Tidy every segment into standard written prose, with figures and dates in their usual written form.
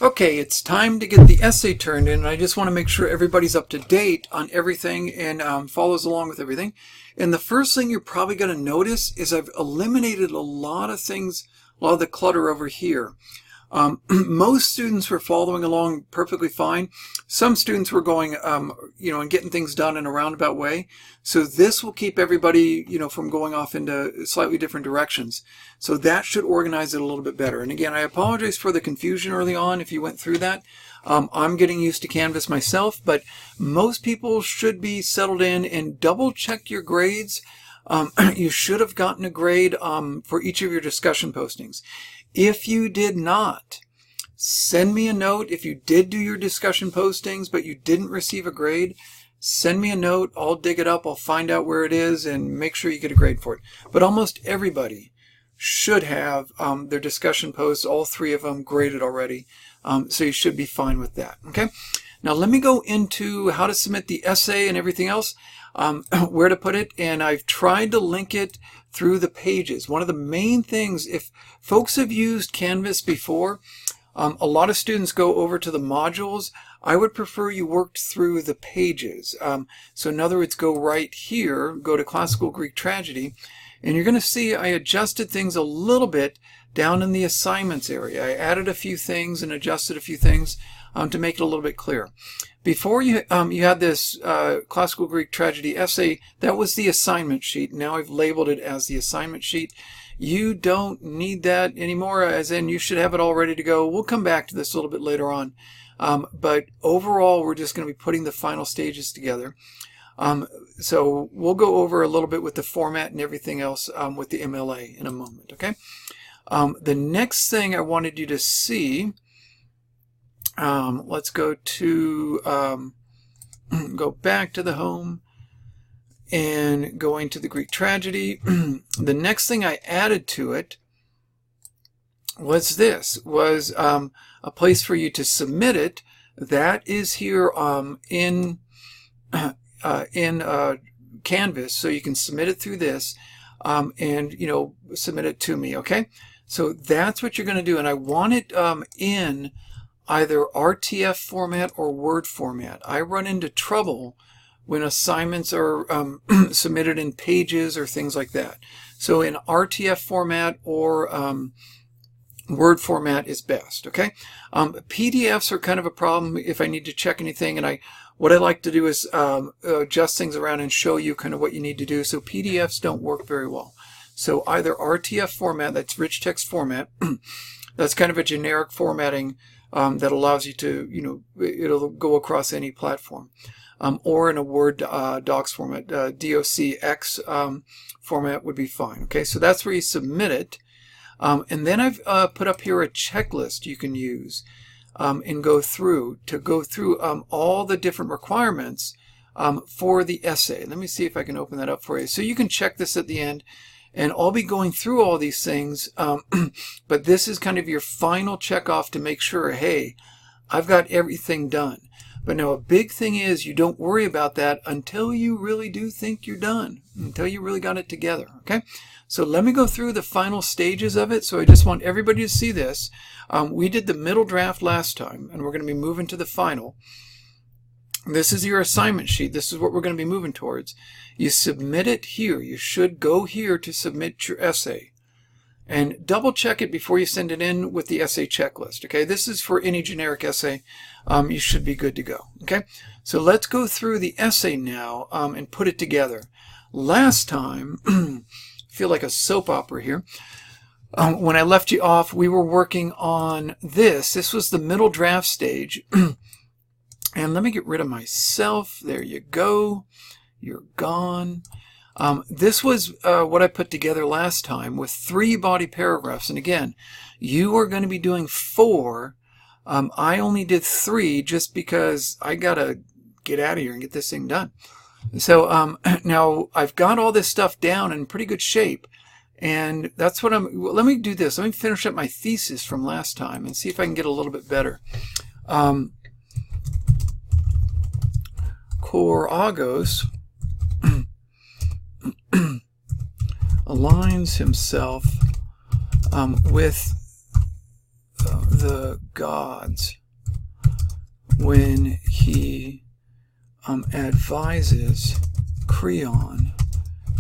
Okay, it's time to get the essay turned in. I just want to make sure everybody's up to date on everything and follows along with everything. And the first thing you're probably going to notice is I've eliminated a lot of things, a lot of the clutter over here. Most students were following along perfectly fine. Some students were going, and getting things done in a roundabout way. So this will keep everybody, from going off into slightly different directions. So that should organize it a little bit better. And again, I apologize for the confusion early on if you went through that. I'm getting used to Canvas myself, but most people should be settled in, and double check your grades. You should have gotten a grade for each of your discussion postings. If you did not, send me a note. If you did do your discussion postings but you didn't receive a grade, send me a note. I'll dig it up. I'll find out where it is and make sure you get a grade for it. But almost everybody should have their discussion posts, all three of them, graded already. So you should be fine with that. Okay. Now let me go into how to submit the essay and everything else, where to put it. And I've tried to link it through the pages. One of the main things, if folks have used Canvas before, a lot of students go over to the modules. I would prefer you worked through the pages. So in other words, go right here, go to Classical Greek Tragedy, and you're going to see I adjusted things a little bit down in the assignments area. I added a few things and adjusted a few things to make it a little bit clear. Before you had this Classical Greek Tragedy essay, that was the assignment sheet. Now I've labeled it as the assignment sheet. You don't need that anymore, as in you should have it all ready to go. We'll come back to this a little bit later on. But overall, we're just going to be putting the final stages together. So we'll go over a little bit with the format and everything else with the MLA in a moment, okay? The next thing I wanted you to see, let's go to go back to the home and go into the Greek Tragedy. The next thing I added to it was a place for you to submit it. That is here in Canvas, so you can submit it through this and submit it to me. Okay, so that's what you're going to do, and I want it in either RTF format or Word format. I run into trouble when assignments are submitted in pages or things like that. So in RTF format or Word format is best. Okay, PDFs are kind of a problem if I need to check anything, and what I like to do is adjust things around and show you kind of what you need to do. So PDFs don't work very well. So either RTF format, that's rich text format, that's kind of a generic formatting that allows you to, it'll go across any platform. Or in a Word docs format, DOCX format would be fine. Okay, so that's where you submit it. And then I've put up here a checklist you can use and go through all the different requirements for the essay. Let me see if I can open that up for you. So you can check this at the end, and I'll be going through all these things, but this is kind of your final check off to make sure, hey, I've got everything done. But now a big thing is you don't worry about that until you really do think you're done, until you really got it together. Okay, so let me go through the final stages of it. So I just want everybody to see this. We did the middle draft last time, and we're going to be moving to the final. This is your assignment sheet. This is what we're going to be moving towards. You submit it here. You should go here to submit your essay. And double check it before you send it in with the essay checklist. Okay, this is for any generic essay. You should be good to go. Okay, so let's go through the essay now and put it together. Last time, I feel like a soap opera here. When I left you off, we were working on this. This was the middle draft stage. And let me get rid of myself. There you go. You're gone. This was what I put together last time with 3 body paragraphs. And again, you are going to be doing 4. I only did 3 just because I got to get out of here and get this thing done. So now I've got all this stuff down in pretty good shape. And that's what let me do this. Let me finish up my thesis from last time and see if I can get a little bit better. Koragos aligns himself with the gods when he advises Creon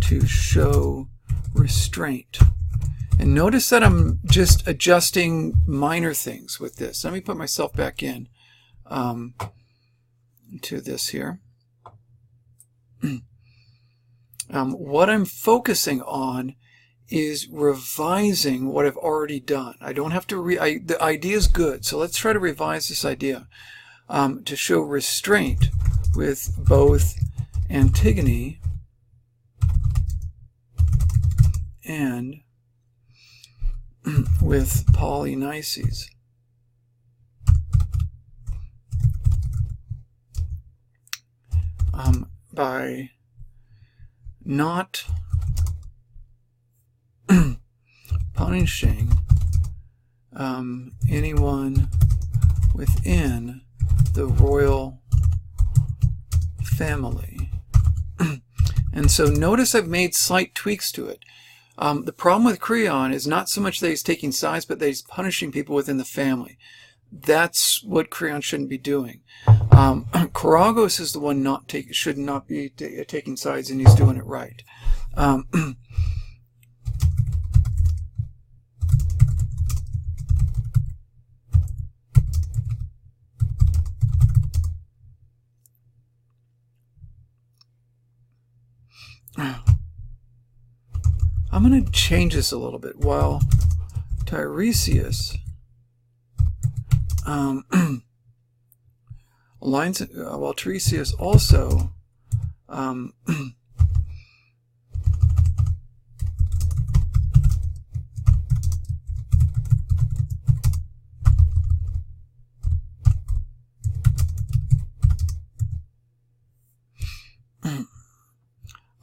to show restraint. And notice that I'm just adjusting minor things with this. Let me put myself back in to this here. What I'm focusing on is revising what I've already done. I don't have to the idea is good, so let's try to revise this idea to show restraint with both Antigone and with Polynices. By not punishing anyone within the royal family. And so notice I've made slight tweaks to it. The problem with Creon is not so much that he's taking sides, but that he's punishing people within the family. That's what Creon shouldn't be doing. Karagos is the one should not be taking sides, and he's doing it right. I'm going to change this a little bit. While Tiresias while Tiresias also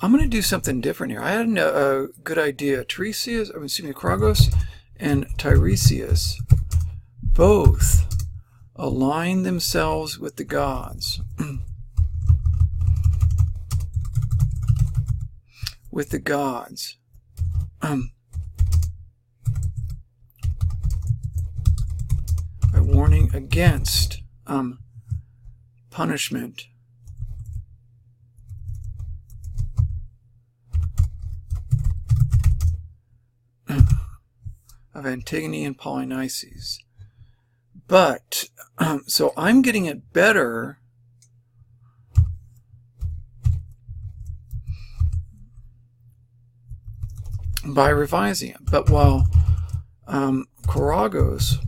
I'm going to do something different here. I had a good idea. Karagos and Tiresias both align themselves with the gods. With the gods. By warning against punishment of Antigone and Polynices. But, so I'm getting it better by revising it. But while Karagos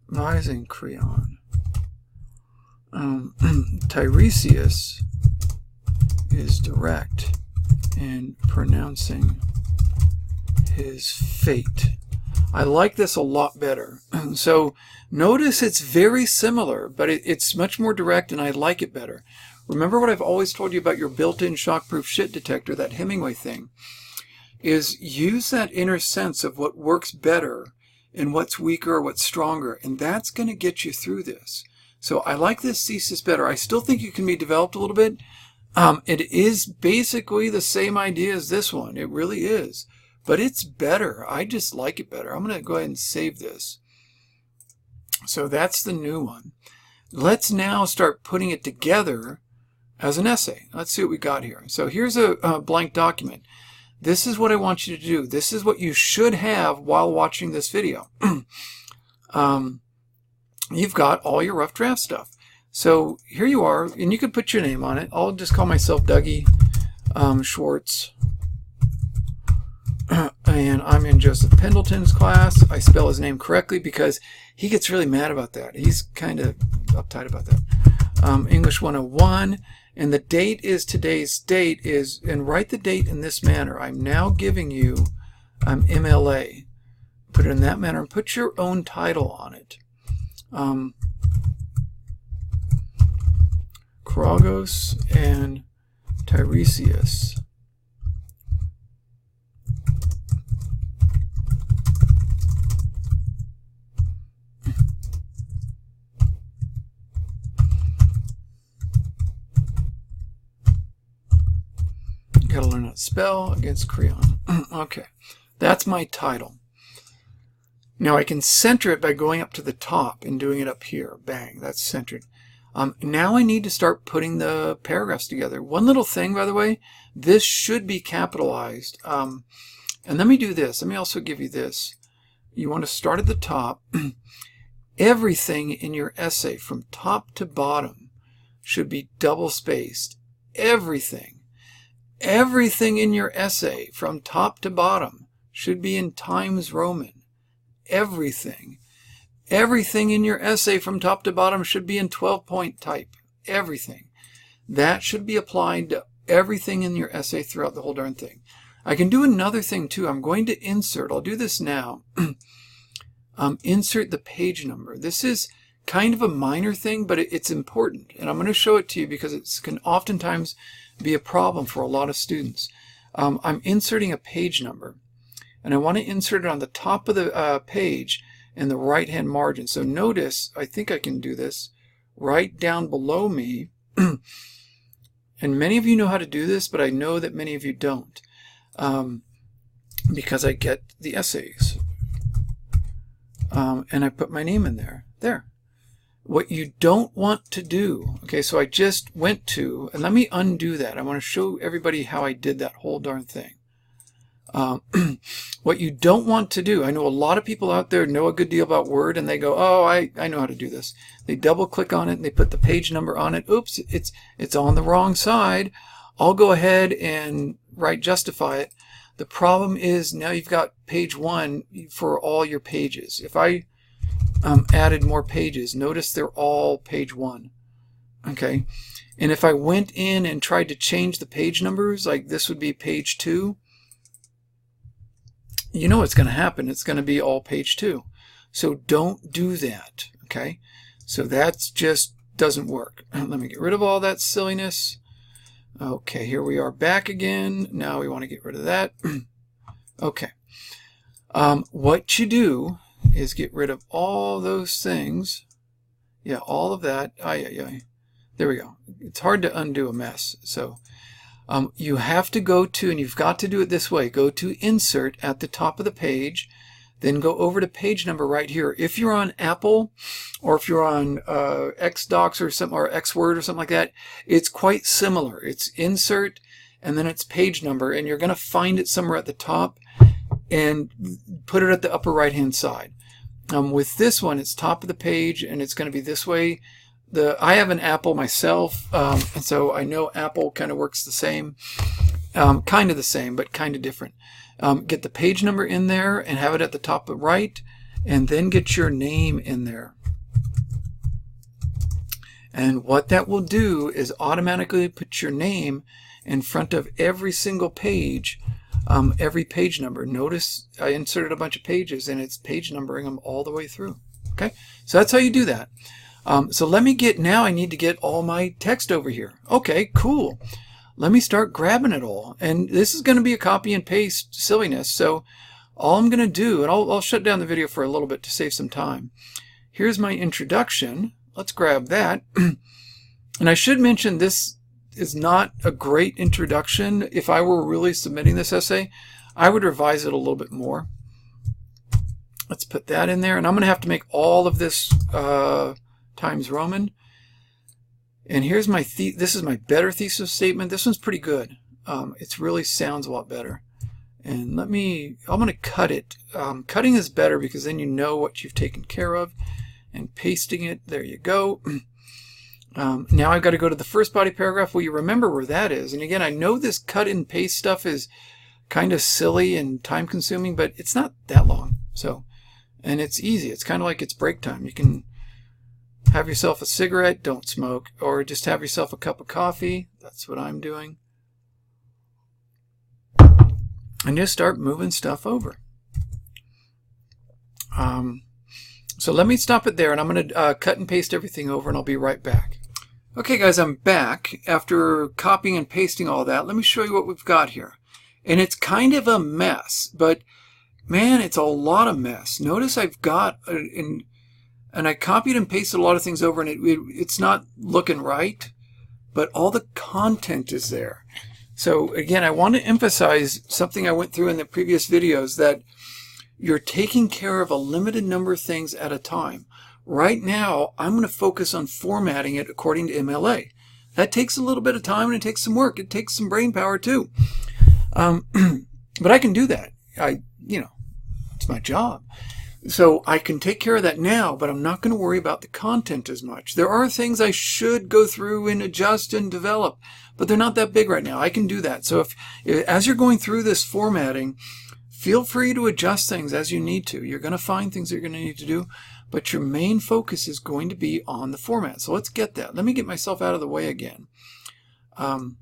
revising Creon, Tiresias is direct in pronouncing his fate. I like this a lot better. So notice it's very similar, but it's much more direct, and I like it better. Remember what I've always told you about your built-in shockproof shit detector, that Hemingway thing, is use that inner sense of what works better and what's weaker or what's stronger, and that's going to get you through this. So I like this thesis better. I still think it can be developed a little bit. It is basically the same idea as this one. It really is. But it's better. I just like it better. I'm going to go ahead and save this. So that's the new one. Let's now start putting it together as an essay. Let's see what we got here. So here's a blank document. This is what I want you to do. This is what you should have while watching this video. You've got all your rough draft stuff. So here you are, and you can put your name on it. I'll just call myself Dougie Schwartz. And I'm in Joseph Pendleton's class. I spell his name correctly because he gets really mad about that. He's kind of uptight about that. English 101. And the date is today's date is, and write the date in this manner. I'm now giving you MLA. Put it in that manner and put your own title on it. Karagos and Tiresias. Gotta learn how to spell against crayon. Okay, that's my title. Now I can center it by going up to the top and doing it up here. Bang, that's centered. Now I need to start putting the paragraphs together. One little thing, by the way, this should be capitalized. And let me do this. Let me also give you this. You want to start at the top. Everything in your essay from top to bottom should be double spaced. Everything. Everything in your essay from top to bottom should be in Times Roman. Everything. Everything in your essay from top to bottom should be in 12-point type. Everything. That should be applied to everything in your essay throughout the whole darn thing. I can do another thing too. I'm going to insert. I'll do this now. Insert the page number. This is kind of a minor thing, but it's important. And I'm going to show it to you because it can oftentimes be a problem for a lot of students. I'm inserting a page number. And I want to insert it on the top of the page in the right-hand margin. So notice, I think I can do this, right down below me. And many of you know how to do this, but I know that many of you don't. Because I get the essays. And I put my name in there. There. What you don't want to do, okay, so I just went to, and let me undo that. I want to show everybody how I did that whole darn thing. What you don't want to do, I know a lot of people out there know a good deal about Word, and they go, oh, I know how to do this. They double click on it, and they put the page number on it. Oops, it's on the wrong side. I'll go ahead and justify it. The problem is now you've got page 1 for all your pages. If I added more pages, notice they're all page 1. Okay, and if I went in and tried to change the page numbers, like this would be page 2, you know what's going to happen. It's going to be all page 2. So don't do that. Okay, so that's just doesn't work. Let me get rid of all that silliness. Okay, here we are back again. Now we want to get rid of that. Okay. What you do is get rid of all those things. Yeah, all of that. There we go. It's hard to undo a mess. So you have to go to, and you've got to do it this way, go to Insert at the top of the page, then go over to page number right here. If you're on Apple, or if you're on Xdocs or something, or Xword or something like that, it's quite similar. It's Insert, and then it's page number, and you're going to find it somewhere at the top, and put it at the upper right-hand side. With this one, it's top of the page, and it's going to be this way. I have an Apple myself, and so I know Apple kind of works the same, kind of the same, but kind of different. Get the page number in there and have it at the top of right, and then get your name in there. And what that will do is automatically put your name in front of every single page, every page number. Notice I inserted a bunch of pages, and it's page numbering them all the way through. Okay, so that's how you do that. So let me now I need to get all my text over here. Okay, cool. Let me start grabbing it all. And this is going to be a copy and paste silliness. So all I'm going to do, and I'll shut down the video for a little bit to save some time. Here's my introduction. Let's grab that. And I should mention this is not a great introduction. If I were really submitting this essay, I would revise it a little bit more. Let's put that in there. And I'm going to have to make all of this Times Roman. And here's my this is my better thesis statement. This one's pretty good. It really sounds a lot better. And I'm going to cut it. Cutting is better because then you know what you've taken care of. And pasting it, there you go. Now I've got to go to the first body paragraph. Well, you remember where that is. And again, I know this cut and paste stuff is kind of silly and time consuming, but it's not that long. So, and it's easy. It's kind of like it's break time. You can have yourself a cigarette, don't smoke, or just have yourself a cup of coffee. That's what I'm doing. And just start moving stuff over. So let me stop it there, and I'm going to cut and paste everything over, and I'll be right back. Okay, guys, I'm back after copying and pasting all that. Let me show you what we've got here. And it's kind of a mess, but man, it's a lot of mess. Notice I've got, and I copied and pasted a lot of things over, and it's not looking right, but all the content is there. So again, I want to emphasize something I went through in the previous videos, that you're taking care of a limited number of things at a time. Right now, I'm going to focus on formatting it according to MLA. That takes a little bit of time and it takes some work. It takes some brain power too. But I can do that. It's my job. So I can take care of that now, but I'm not going to worry about the content as much. There are things I should go through and adjust and develop, but they're not that big right now. I can do that. So as you're going through this formatting, feel free to adjust things as you need to. You're going to find things that you're going to need to do, but your main focus is going to be on the format. So let's get that. Let me get myself out of the way again. And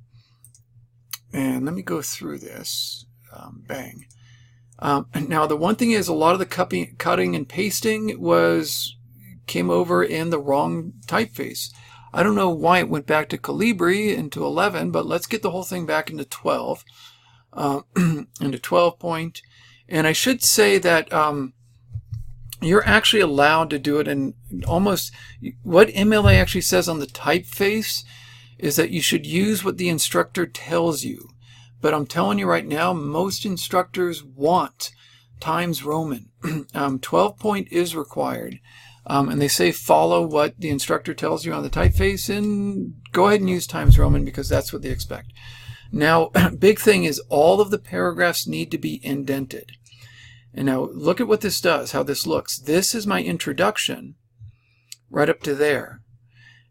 let me go through this. Bang. Now, the one thing is, a lot of the cutting and pasting came over in the wrong typeface. I don't know why it went back to Calibri into 11, but let's get the whole thing back into 12. Into 12 point. And I should say that you're actually allowed to do it in almost, what MLA actually says on the typeface is that you should use what the instructor tells you. But I'm telling you right now, most instructors want Times Roman. 12 point is required. And they say follow what the instructor tells you on the typeface, and go ahead and use Times Roman because that's what they expect. Now, big thing is all of the paragraphs need to be indented. And now look at what this does, how this looks. This is my introduction right up to there.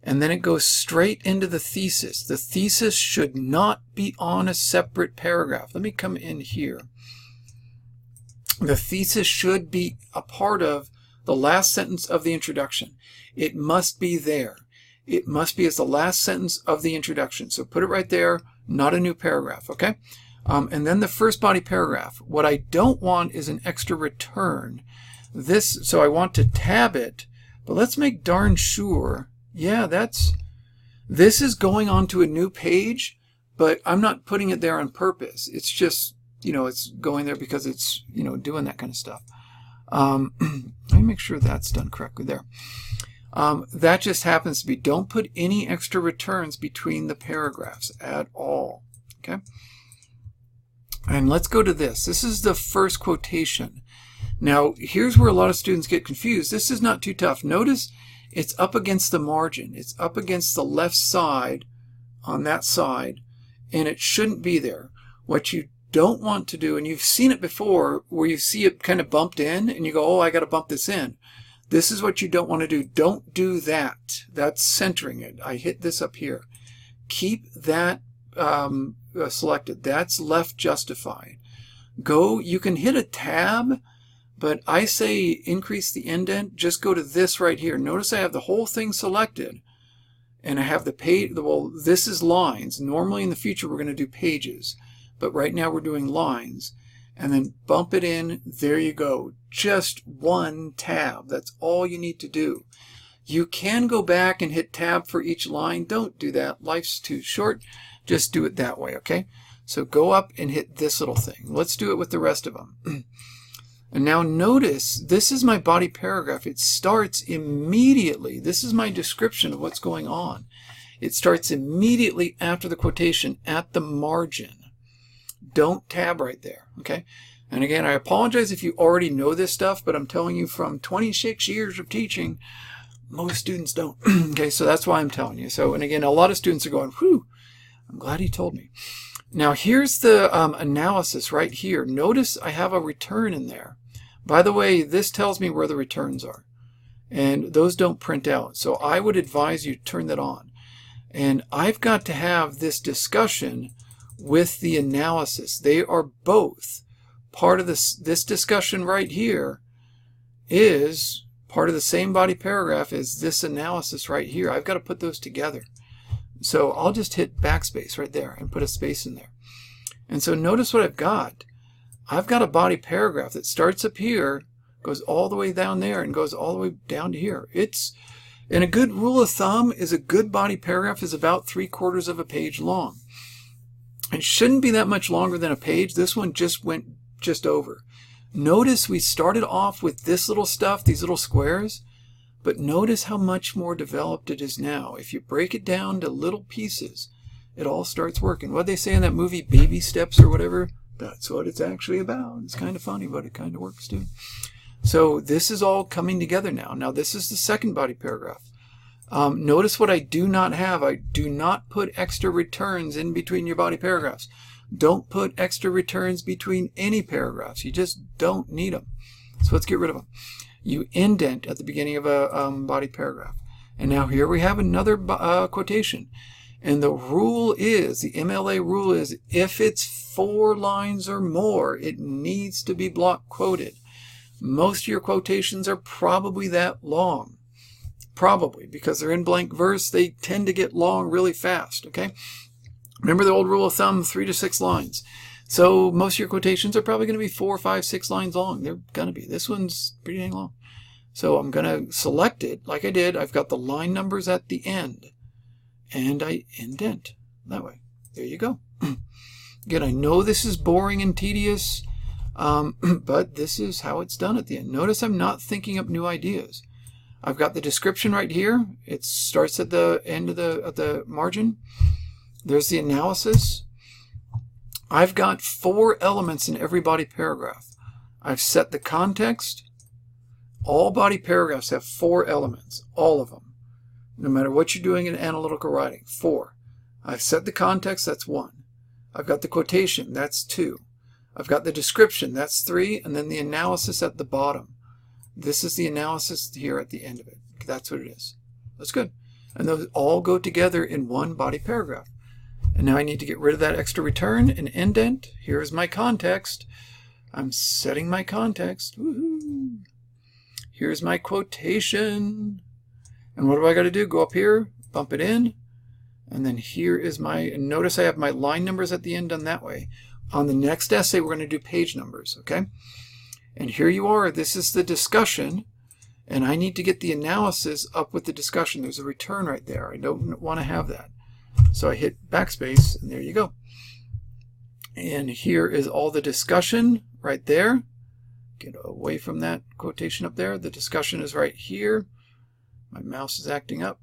And then it goes straight into the thesis. The thesis should not be on a separate paragraph. Let me come in here. The thesis should be a part of the last sentence of the introduction. It must be there. It must be as the last sentence of the introduction. So put it right there, not a new paragraph, okay? And then the first body paragraph. What I don't want is an extra return. So I want to tab it, but let's make darn sure. Yeah, this is going on to a new page, but I'm not putting it there on purpose. It's just, it's going there because it's, doing that kind of stuff. Let me make sure that's done correctly there. That just happens to be, don't put any extra returns between the paragraphs at all. Okay. And let's go to this. This is the first quotation. Now, here's where a lot of students get confused. This is not too tough. Notice it's up against the margin. It's up against the left side on that side, and it shouldn't be there. What you don't want to do, and you've seen it before, where you see it kind of bumped in, and you go, oh, I got to bump this in. This is what you don't want to do. Don't do that. That's centering it. I hit this up here. Keep that selected. That's left justified. You can hit a tab, but I say increase the indent. Just go to this right here. Notice I have the whole thing selected, and I have the page. Well, this is lines. Normally in the future we're going to do pages, but right now we're doing lines. And then bump it in. There you go. Just one tab. That's all you need to do. You can go back and hit tab for each line. Don't do that. Life's too short. Just do it that way, okay? So go up and hit this little thing. Let's do it with the rest of them. And now notice, this is my body paragraph. It starts immediately. This is my description of what's going on. It starts immediately after the quotation at the margin. Don't tab right there, okay? And again, I apologize if you already know this stuff, but I'm telling you from 26 years of teaching, most students don't. Okay, so that's why I'm telling you. So, and again, a lot of students are going, whew, I'm glad he told me. Now, here's the analysis right here. Notice I have a return in there. By the way, this tells me where the returns are, and those don't print out. So I would advise you to turn that on. And I've got to have this discussion with the analysis. They are both part of this discussion right here is part of the same body paragraph as this analysis right here. I've got to put those together. So I'll just hit backspace right there and put a space in there. And so notice what I've got. I've got a body paragraph that starts up here, goes all the way down there, and goes all the way down to here. And a good rule of thumb is a good body paragraph is about 3/4 of a page long. It shouldn't be that much longer than a page. This one just went just over. Notice we started off with this little stuff, these little squares, but notice how much more developed it is now. If you break it down to little pieces, it all starts working. What they say in that movie, Baby Steps or whatever, that's what it's actually about. It's kind of funny, but it kind of works too. So this is all coming together now. Now this is the second body paragraph. Notice what I do not have. I do not put extra returns in between your body paragraphs. Don't put extra returns between any paragraphs. You just don't need them. So let's get rid of them. You indent at the beginning of a body paragraph. And now here we have another quotation. And the rule is, the MLA rule is, if it's 4 lines or more, it needs to be block quoted. Most of your quotations are probably that long. Probably, because they're in blank verse, they tend to get long really fast, okay? Remember the old rule of thumb, 3 to 6 lines. So most of your quotations are probably going to be 4, 5, 6 lines long. They're going to be. This one's pretty dang long. So I'm going to select it like I did. I've got the line numbers at the end. And I indent that way. There you go. Again, I know this is boring and tedious, but this is how it's done at the end. Notice I'm not thinking up new ideas. I've got the description right here. It starts at the end of the margin. There's the analysis. I've got 4 elements in every body paragraph. I've set the context. All body paragraphs have 4 elements, all of them. No matter what you're doing in analytical writing, 4. I've set the context, that's 1. I've got the quotation, that's 2. I've got the description, that's 3, and then the analysis at the bottom. This is the analysis here at the end of it. That's what it is. That's good. And those all go together in one body paragraph. And now I need to get rid of that extra return and indent. Here's my context. I'm setting my context. Woohoo! Here's my quotation. And what do I got to do? Go up here, bump it in, and then here is my, notice I have my line numbers at the end done that way. On the next essay, we're going to do page numbers, okay? And here you are. This is the discussion, and I need to get the analysis up with the discussion. There's a return right there. I don't want to have that. So I hit backspace, and there you go. And here is all the discussion right there. Get away from that quotation up there. The discussion is right here. My mouse is acting up.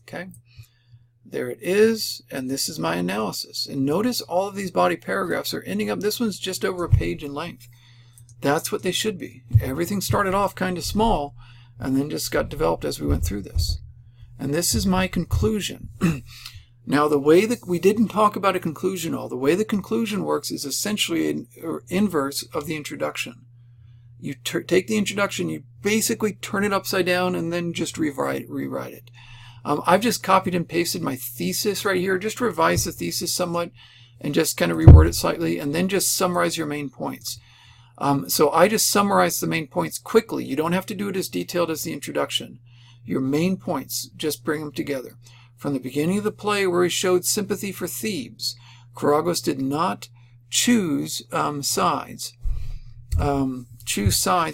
Okay. There it is. And this is my analysis. And notice all of these body paragraphs are ending up, this one's just over a page in length. That's what they should be. Everything started off kind of small and then just got developed as we went through this. And this is my conclusion. Now, the way that we didn't talk about a conclusion all, the way the conclusion works is essentially an inverse of the introduction. You take the introduction, you basically turn it upside down and then just rewrite it. I've just copied and pasted my thesis right here, just revise the thesis somewhat and just kind of reword it slightly and then just summarize your main points. So I just summarize the main points quickly. You don't have to do it as detailed as the introduction. Your main points, just bring them together. From the beginning of the play where he showed sympathy for Thebes, Choragus did not choose sides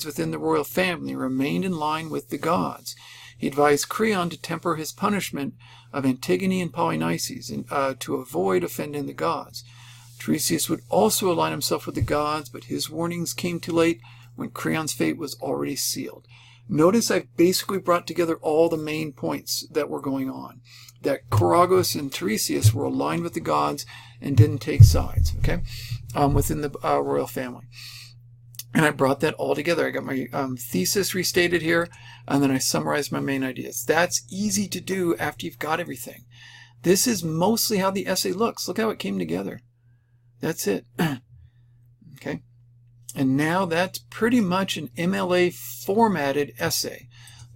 within the royal family, remained in line with the gods. He advised Creon to temper his punishment of Antigone and Polynices and to avoid offending the gods. Tiresias would also align himself with the gods, but his warnings came too late when Creon's fate was already sealed. Notice I've basically brought together all the main points that were going on. That Choragus and Tiresias were aligned with the gods and didn't take sides, okay, within the royal family. And I brought that all together. I got my thesis restated here, and then I summarized my main ideas. That's easy to do after you've got everything. This is mostly how the essay looks. Look how it came together. That's it. Okay. And now that's pretty much an MLA formatted essay.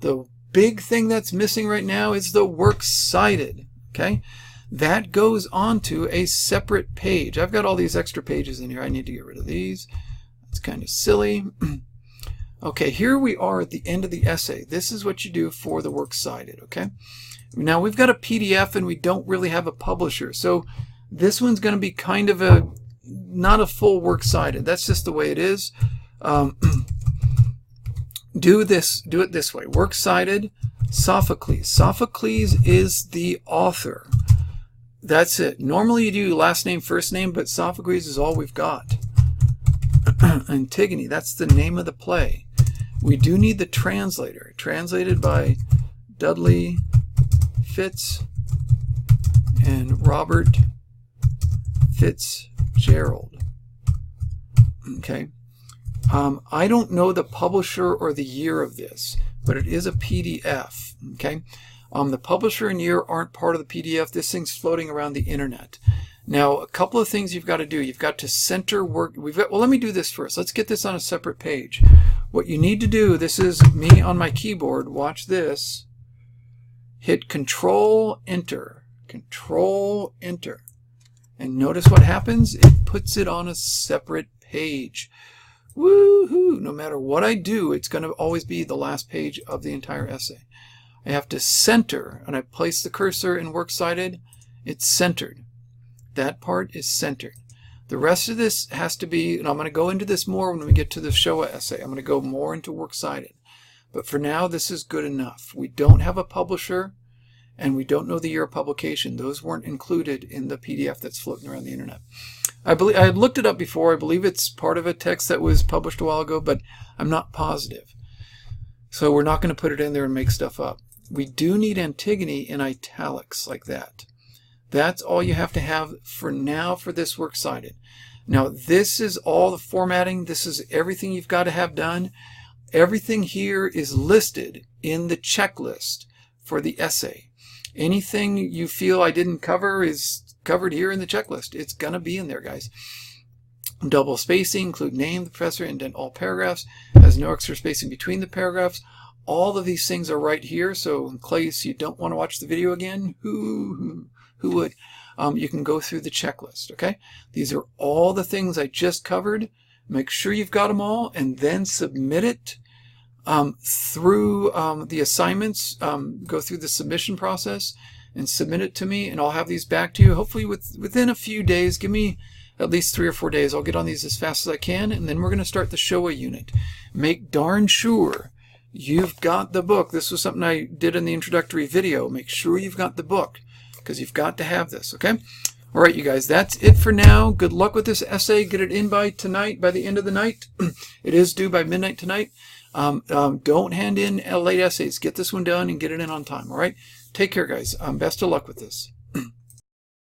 The big thing that's missing right now is the works cited. Okay. That goes onto a separate page. I've got all these extra pages in here. I need to get rid of these. It's kind of silly. Okay, here we are at the end of the essay. This is what you do for the works cited, okay? Now, we've got a PDF and we don't really have a publisher. So this one's going to be kind of not a full works cited. That's just the way it is. Do it this way. Works cited, Sophocles. Sophocles is the author. That's it. Normally you do last name, first name, but Sophocles is all we've got. Antigone, that's the name of the play. We do need the translator. Translated by Dudley Fitz and Robert Fitzgerald. Okay. I don't know the publisher or the year of this, but it is a PDF. Okay. The publisher and year aren't part of the PDF. This thing's floating around the internet. Now, a couple of things you've got to do. You've got to center work. Well, let me do this first. Let's get this on a separate page. What you need to do, this is me on my keyboard. Watch this. Hit Control Enter. Control Enter. And notice what happens. It puts it on a separate page. Woohoo! No matter what I do, it's going to always be the last page of the entire essay. I have to center, and I place the cursor in Works Cited. It's centered. That part is centered. The rest of this has to be, and I'm going to go into this more when we get to the Showa essay. I'm going to go more into Works Cited. But for now, this is good enough. We don't have a publisher, and we don't know the year of publication. Those weren't included in the PDF that's floating around the internet. I had looked it up before. I believe it's part of a text that was published a while ago, but I'm not positive. So we're not going to put it in there and make stuff up. We do need Antigone in italics like that. That's all you have to have for now for this Works Cited. Now, this is all the formatting. This is everything you've got to have done. Everything here is listed in the checklist for the essay. Anything you feel I didn't cover is covered here in the checklist. It's going to be in there, guys. Double spacing, include name, the professor, indent all paragraphs, has no extra spacing between the paragraphs. All of these things are right here, so in case you don't want to watch the video again, who would? You can go through the checklist, okay? These are all the things I just covered. Make sure you've got them all, and then submit it through the assignments. Go through the submission process and submit it to me, and I'll have these back to you hopefully within a few days. Give me at least 3 or 4 days. I'll get on these as fast as I can, and then we're going to start the Showa unit. Make darn sure you've got the book. This was something I did in the introductory video. Make sure you've got the book, because you've got to have this, okay? All right, you guys, that's it for now. Good luck with this essay. Get it in by tonight, by the end of the night. It is due by midnight tonight. Don't hand in late essays. Get this one done and get it in on time, all right? Take care, guys. Best of luck with this.